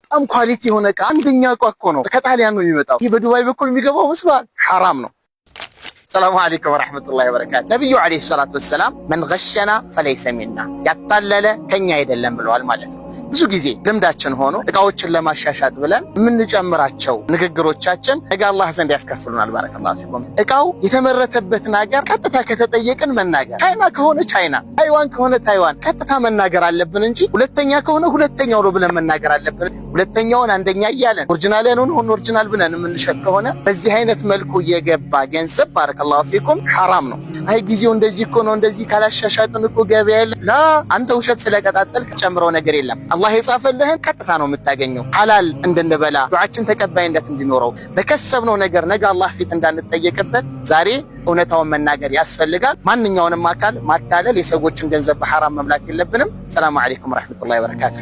በጣም ኳሊቲ የሆነ ዕቃ አንደኛ ዕቃ እኮ ነው ከጣሊያን ነው የሚመጣው። ይህ በዱባይ በኩል የሚገባው መስሏል፣ ሐራም ነው። ሰላም አለይኩም ወራህመቱላሂ ወበረካቱ። ነብዩ አለይሂ ሰላቱ ወሰላም መን ገሸና ፈለይሰ ሚና ያታለለ ከኛ አይደለም ብለዋል ማለት ነው። ብዙ ጊዜ ልምዳችን ሆኖ እቃዎችን ለማሻሻጥ ብለን የምንጨምራቸው ንግግሮቻችን ነገ አላህ ዘንድ ያስከፍሉናል። ባረከላሁ ፊኩም። እቃው የተመረተበትን ሀገር ቀጥታ ከተጠየቅን መናገር፣ ቻይና ከሆነ ቻይና፣ ታይዋን ከሆነ ታይዋን ቀጥታ መናገር አለብን እንጂ ሁለተኛ ከሆነ ሁለተኛው ነው ብለን መናገር አለብን። ሁለተኛውን አንደኛ እያለን ኦሪጂናል ያልሆነውን ኦሪጂናል ብለን የምንሸጥ ከሆነ በዚህ አይነት መልኩ የገባ ገንዘብ ባረከላሁ ፊኩም ሐራም ነው። አይ ጊዜው እንደዚህ እኮ ነው እንደዚህ ካላሻሻጥን እኮ ገበያ የለም። ላ አንተ ውሸት ስለቀጣጠልክ ጨምረው ነገር የለም። አላህ የጻፈልህን ቀጥታ ነው የምታገኘው። ሐላል እንድንበላ ዱዓችን ተቀባይነት እንዲኖረው በከሰብነው ነገር ነገ አላህ ፊት እንዳንጠየቅበት ዛሬ እውነታውን መናገር ያስፈልጋል። ማንኛውንም አካል ማታለል፣ የሰዎችን ገንዘብ በሐራም መብላት የለብንም። ሰላም አለይኩም ወራህመቱላሂ ወበረካቱ።